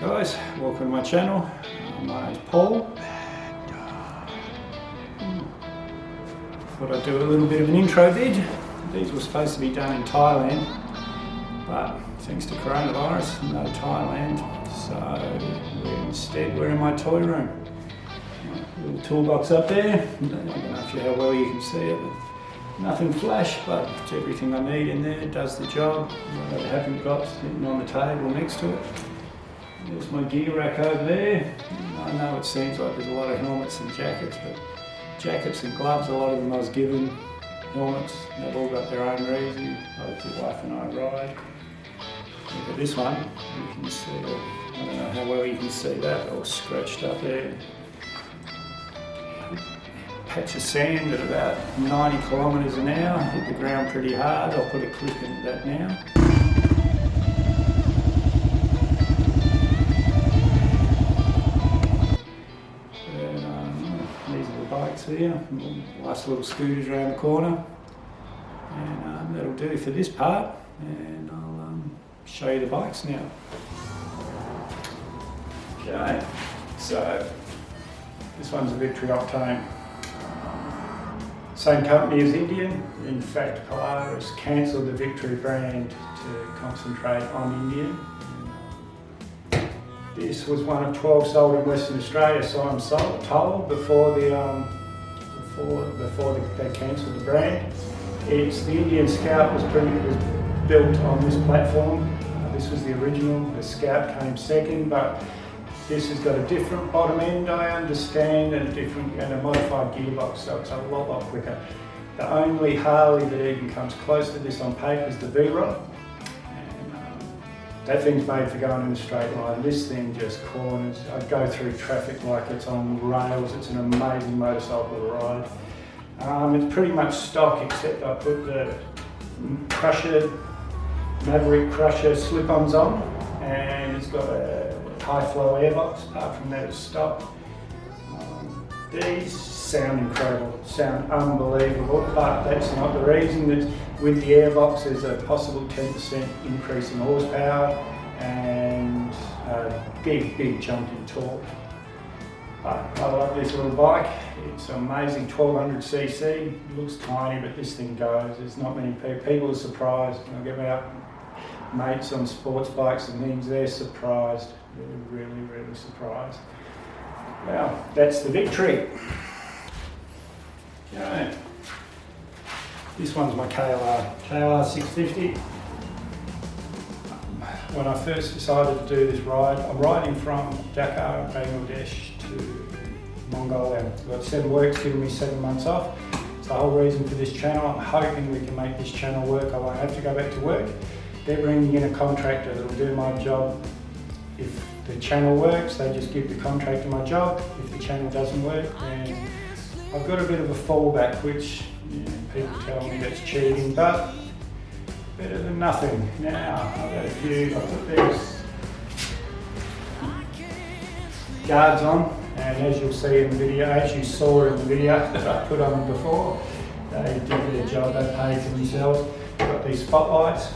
Guys, welcome to my channel. My name's Paul. Thought I'd do a little bit of an intro vid. These were supposed to be done in Thailand, but thanks to coronavirus, no Thailand, so instead we're in my toy room. Little toolbox up there. I don't know how well you can see it, but nothing flash, but it's everything I need in there. It does the job. What I haven't got sitting on the table next to it. There's my gear rack over there. I know it seems like there's a lot of helmets and jackets, but jackets and gloves, a lot of them I was given. Helmets, they've all got their own reason. Both the wife and I ride. Look at this one, you can see it. I don't know how well you can see that, all scratched up there. Patch of sand at about 90 kilometres an hour, hit the ground pretty hard. I'll put a clip into that now. These are the bikes here, nice little scooters around the corner, and that'll do for this part, and I'll show you the bikes now. Okay, so this one's a Victory Octane. Same company as Indian. In fact, Polaris cancelled the Victory brand to concentrate on Indian. This was one of 12 sold in Western Australia, so I'm told before they cancelled the brand. It's the Indian Scout was built on this platform. This was the original. The Scout came second, but this has got a different bottom end, I understand, and a modified gearbox, so it's a lot quicker. The only Harley that even comes close to this on paper is the V-Rod. That thing's made for going in a straight line. This thing just corners. I go through traffic like it's on rails. It's an amazing motorcycle to ride. It's pretty much stock, except I put the Maverick Crusher slip-ons on, and it's got a high flow airbox. Apart from that, it's stock. These sound incredible, sound unbelievable, but that's not the reason. That with the airbox there's a possible 10% increase in horsepower and a big jump in torque. But I love this little bike. It's amazing, 1200cc. It looks tiny, but this thing goes. There's not many people are surprised. I get out mates on sports bikes and things, they're surprised. They're really surprised. Well, that's the Victory. Okay. This one's my KLR 650. When I first decided to do this ride, I'm riding from Dakar, Bangladesh to Mongolia. I've got 7 weeks, giving me 7 months off. It's the whole reason for this channel. I'm hoping we can make this channel work. I won't have to go back to work. They're bringing in a contractor that'll do my job. If the channel works, they just give the contractor my job. If the channel doesn't work, then I've got a bit of a fallback, which people tell me that's cheating, but better than nothing. Now, I put these guards on, and as you'll see in the video, as you saw in the video that I put on them before, they did their job, they paid for themselves. Got these spotlights,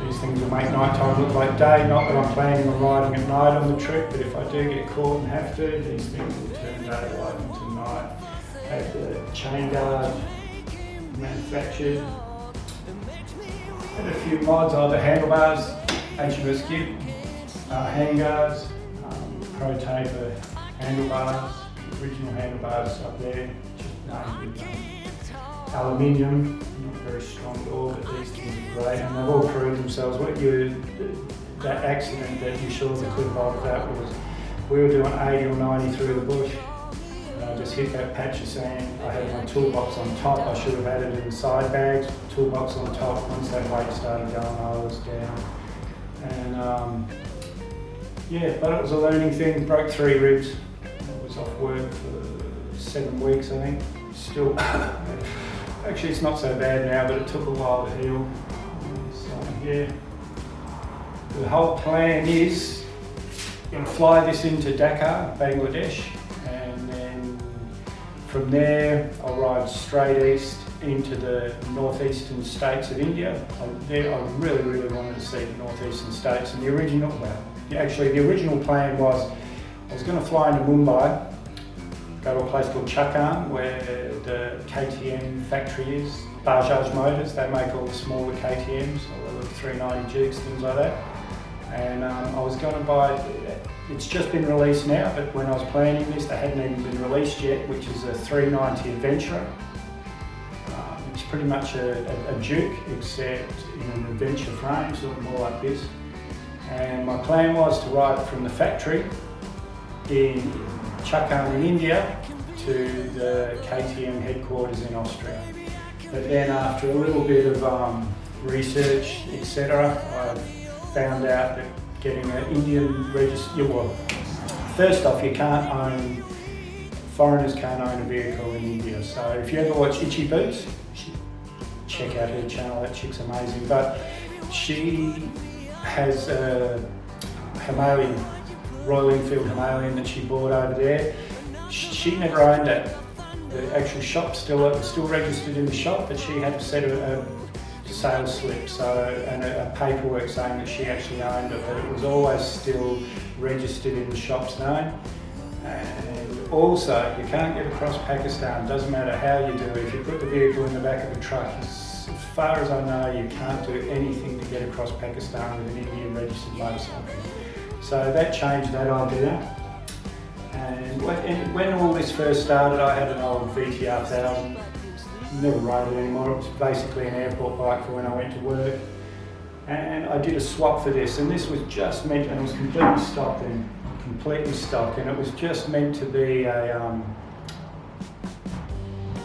these things will make nighttime look like day. Not that I'm planning on riding at night on the trip, but if I do get caught and have to, these things will turn daylight into night. Have the chain guard manufactured. Had a few mods on the handlebars, HMS Gibb, handguards, Pro Taper handlebars, original handlebars up there, just made with aluminium, not very strong at all, but these things are great, and they've all proved themselves. That accident that you saw the clip of, that was, we were doing 80 or 90 through the bush, and I just hit that patch of sand. I had my toolbox on top. I should have added in side bags, toolbox on top. Once that weight started going, I was down. And yeah, but it was a learning thing. Broke 3 ribs. I was off work for 7 weeks, I think. Still, actually it's not so bad now, but it took a while to heal. So yeah, the whole plan is going to fly this into Dakar, Bangladesh, and then from there I'll ride straight east into the northeastern states of India. I really wanted to see the northeastern states. And the original plan was I was going to fly into Mumbai, go to a place called Chakan where the KTM factory is. Bajaj Motors, they make all the smaller KTMs, all the 390 Dukes, things like that. And I was going to buy, it's just been released now, but when I was planning this, they hadn't even been released yet, which is a 390 Adventurer. It's pretty much a Duke, except in an adventure frame, sort of more like this. And my plan was to ride from the factory in Chakan in India to the KTM headquarters in Austria. But then after a little bit of research, etc., I found out that getting an Indian register, well, first off, foreigners can't own a vehicle in India. So if you ever watch Itchy Boots, check out her channel, that chick's amazing. But she has a Himalayan, Royal Enfield Himalayan that she bought over there. She never owned it. The actual shop was still registered in the shop, but she had to set a sales slip and a paperwork saying that she actually owned it, but it was always still registered in the shop's name. And also, you can't get across Pakistan, doesn't matter how you do it. If you put the vehicle in the back of a truck, as far as I know, you can't do anything to get across Pakistan with an Indian registered motorcycle. So that changed that idea. And when all this first started, I had an old VTR 1000. Never rode it anymore. It was basically an airport bike for when I went to work. And I did a swap for this, and this was just meant, and it was completely stock then, and it was just meant to be a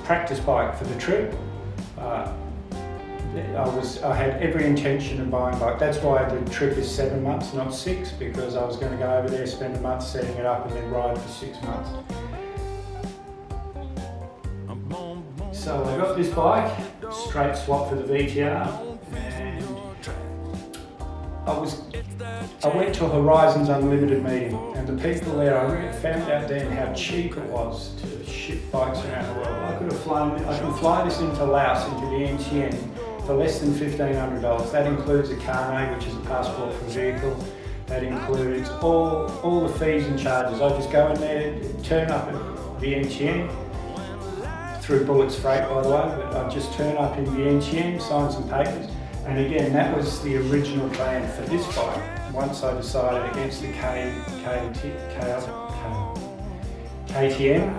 practice bike for the trip. I had every intention of buying a bike. That's why the trip is 7 months, not 6, because I was going to go over there, spend a month setting it up, and then ride for 6 months. So I got this bike, straight swap for the VTR, and I went to a Horizons Unlimited meeting, and the people there, I found out then how cheap it was to ship bikes around the world. I can fly this into Laos, into Vientiane, for less than $1,500. That includes a carnet, which is a passport for a vehicle. That includes all the fees and charges. I just go in there, turn up at Vientiane, through Bullets Freight by the way, but I just turn up in Vientiane, sign some papers, and again, that was the original plan for this bike. Once I decided against the KTM,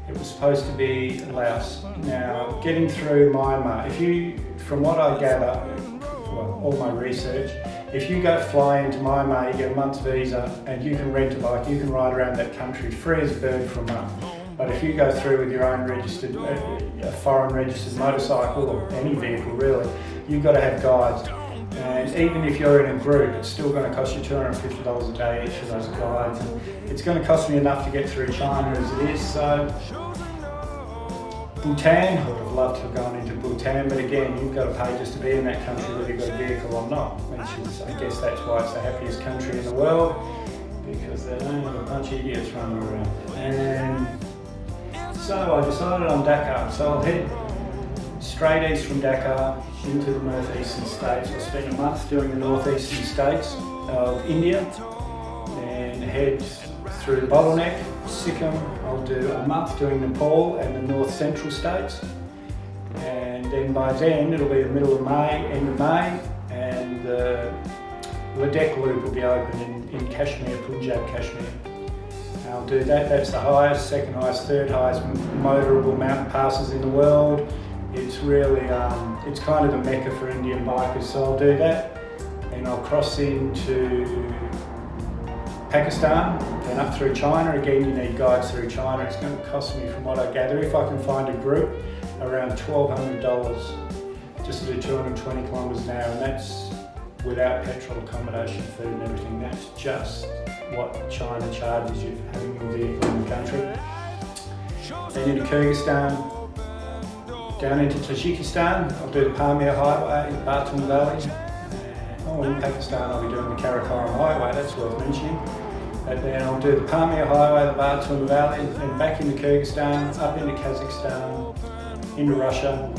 it was supposed to be Laos. Now, getting through Myanmar, from what I gather, all my research, if you go fly into Myanmar, you get a month's visa and you can rent a bike, you can ride around that country free as a bird for a month. But if you go through with your own registered, a foreign registered motorcycle or any vehicle really, you've got to have guides. And even if you're in a group, it's still going to cost you $250 a day each for those guides. And it's going to cost me enough to get through China as it is. So Bhutan, I would have loved to have gone into Bhutan, but again, you've got to pay just to be in that country whether you've got a vehicle or not. I guess that's why it's the happiest country in the world, because they don't have a bunch of idiots running around. And so I decided on Dakar, so I'll head straight east from Dakar into the northeastern states. I'll spend a month doing the northeastern states of India, and head through the bottleneck, Sikkim. I'll do a month doing Nepal and the north central states, and then by then it'll be the middle of May, end of May, and the Ladakh loop will be open in Kashmir, Punjab, Kashmir. I'll do that. That's the highest, second highest, third highest motorable mountain passes in the world. It's really, it's kind of the mecca for Indian bikers, so I'll do that. And I'll cross into Pakistan, then up through China. Again, you need guides through China. It's going to cost me, from what I gather, if I can find a group, around $1,200 just to do 220 kilometres an hour, and that's without petrol, accommodation, food and everything. That's just what China charges you for having your vehicle in the country. Then into Kyrgyzstan, down into Tajikistan, I'll do the Pamir Highway, Batum Valley. In Pakistan I'll be doing the Karakoram Highway, that's worth mentioning. And then I'll do the Pamir Highway, the Bartun Valley, then back into Kyrgyzstan, up into Kazakhstan, into Russia,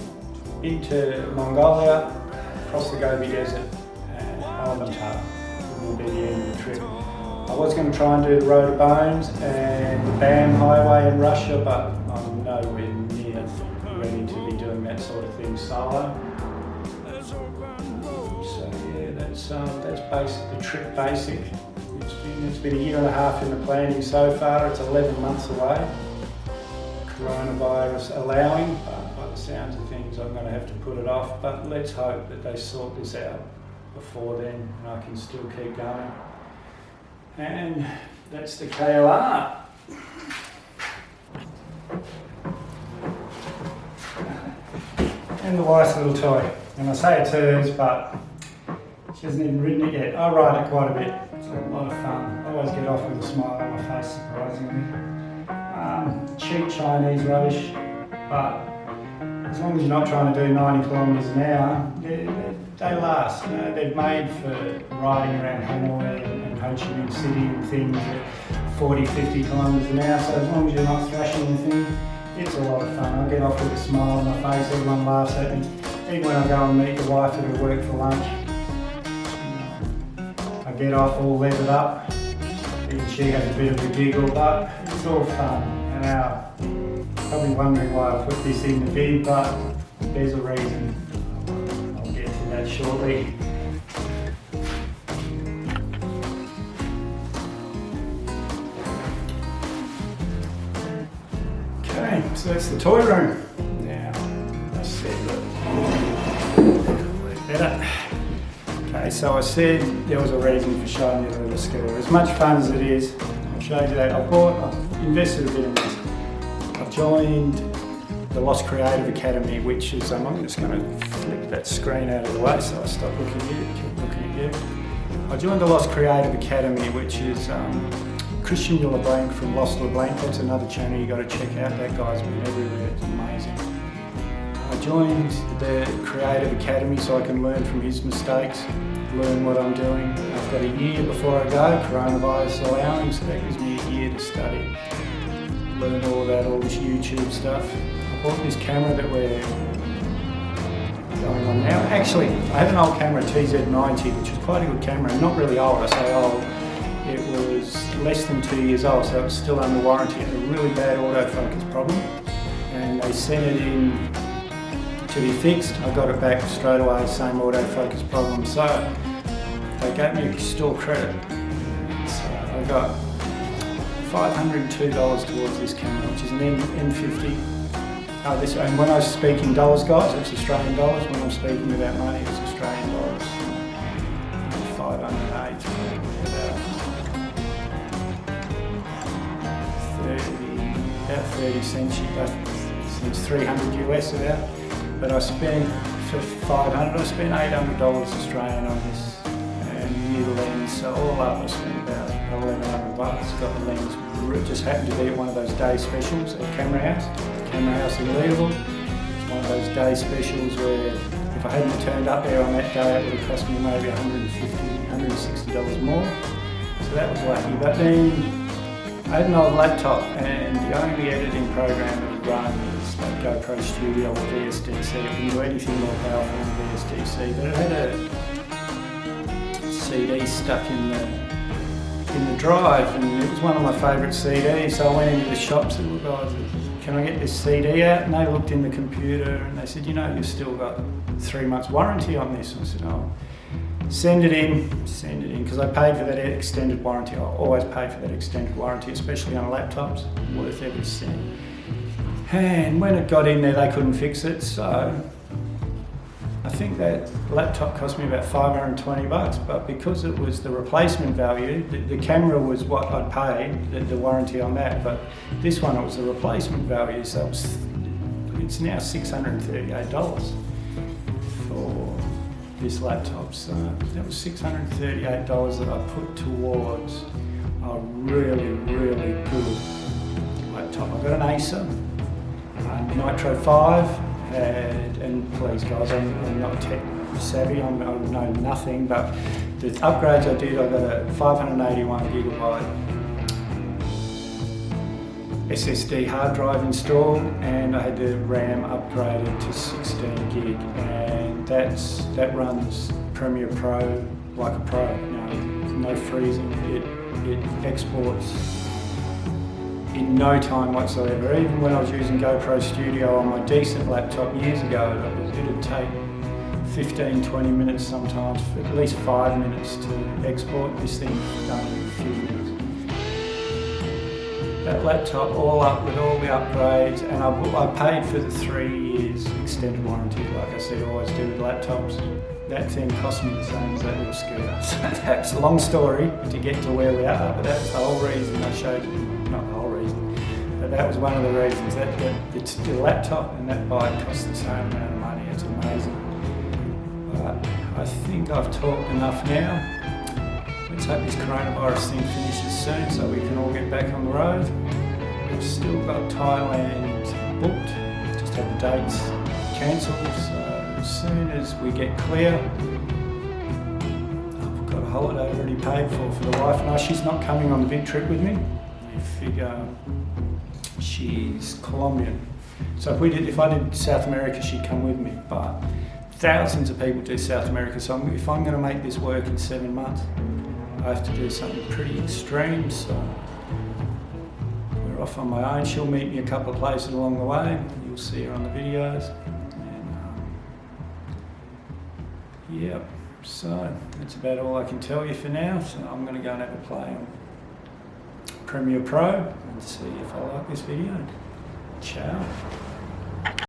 into Mongolia, across the Gobi Desert, and Almaty will be the end of the trip. I was going to try and do the Road of Bones and the BAM Highway in Russia, but I'm nowhere near ready to be doing that sort of thing solo. So yeah, that's the trip basic. It's been a year and a half in the planning so far. It's 11 months away, coronavirus allowing, but by the sounds of things I'm going to have to put it off, but let's hope that they sort this out before then and I can still keep going. And that's the KLR. And the wife's little toy. And I say it's hers, but she hasn't even ridden it yet. I ride it quite a bit. It's a lot of fun. I always get off with a smile on my face, surprisingly. Cheap Chinese rubbish, but as long as you're not trying to do 90 kilometres an hour, they last. You know, they're made for riding around Hanoi and Ho Chi Minh City and things at 40, 50 kilometres an hour. So as long as you're not thrashing the thing, it's a lot of fun. I get off with a smile on my face, everyone laughs at me. Even when I go and meet the wife at her work for lunch, I get off all leathered up. Even she has a bit of a giggle, but it's all fun. And now, probably wondering why I put this in the vid, but there's a reason. I'll get to that shortly. Okay, so that's the toy room. Now, I said that. Better. Okay, so I said there was a reason for showing you the little scooter. As much fun as it is, I'll show you that. I've invested a bit in this. I've joined the Lost Creative Academy, which is, I'm just going to flip that screen out of the way so I stop looking at you, keep looking at you. I joined the Lost Creative Academy, which is Christian LeBlanc from Lost LeBlanc. That's another channel you got to check out. That guy's been everywhere, it's amazing. I joined the Creative Academy so I can learn from his mistakes, learn what I'm doing. I've got a year before I go, coronavirus allowing, so that gives me a year to study. Learn all about all this YouTube stuff. I bought this camera that we're going on now. Actually, I had an old camera, TZ90, which was quite a good camera, not really old, I say old. It was less than 2 years old, so it was still under warranty. It had a really bad autofocus problem, and they sent it in to be fixed. I got it back straight away, same autofocus problem, so they gave me a store credit. So I got $502 towards this camera, which is an M50. And when I speak in dollars, guys, it's Australian dollars. When I'm speaking about money, it's Australian dollars. 508, about 30 cents. It's 300 US about. But I spent for 500. I spent $800 Australian on this new lens. So all up, I spent about $1,100. Got the lens. Just happened to be at one of those day specials at Camera House in Leederville. It's one of those day specials where if I hadn't turned up there on that day, it would have cost me maybe $150, $160 more. So that was lucky. But then I had an old laptop, and the only editing program that would run was like GoPro Studio or VSDC. It wouldn't do anything more powerful than VSDC, but it had a CD stuck in the drive, and it was one of my favourite CDs. So I went into the shop and said, "Look, guys, can I get this CD out?" And they looked in the computer and they said, "You know, you've still got 3 months warranty on this." And I said, "Oh, send it in," because I paid for that extended warranty. I always pay for that extended warranty, especially on laptops, worth every cent. And when it got in there, they couldn't fix it, so I think that laptop cost me about $520, but because it was the replacement value, the camera was what I'd paid, the warranty on that, but this one, it was the replacement value, so it's now $638 for this laptop. So that was $638 that I put towards a really, really good laptop. I got an Acer Nitro 5. And please guys, I'm not tech savvy, I know nothing, but the upgrades I did, I got a 581 gigabyte SSD hard drive installed, and I had the RAM upgraded to 16 gig, and that runs Premiere Pro like a pro. No freezing. It exports in no time whatsoever. Even when I was using GoPro Studio on my decent laptop years ago, it'd take 15-20 minutes sometimes, at least 5 minutes to export. This thing's done in a few minutes. That laptop all up with all the upgrades, and I paid for the 3 years extended warranty, like I said, I always do with laptops. That thing cost me the same as that little scooter. So that's a long story to get to where we are, but that's the whole reason I showed you. Not the whole reason, but that was one of the reasons that the laptop and that bike cost the same amount of money. It's amazing. But I think I've talked enough now. Let's hope this coronavirus thing finishes soon so we can all get back on the road. I've still got Thailand booked, just had the dates cancelled, so as soon as we get clear, I've got a holiday already paid for the wife. No, she's not coming on the big trip with me. You figure she's Colombian. So if I did South America, she'd come with me, but thousands of people do South America, so if I'm going to make this work in 7 months, I have to do something pretty extreme, so we're off on my own. She'll meet me a couple of places along the way. You'll see her on the videos. And yeah, so that's about all I can tell you for now. So I'm going to go and have a play on Premiere Pro and see if I like this video. Ciao.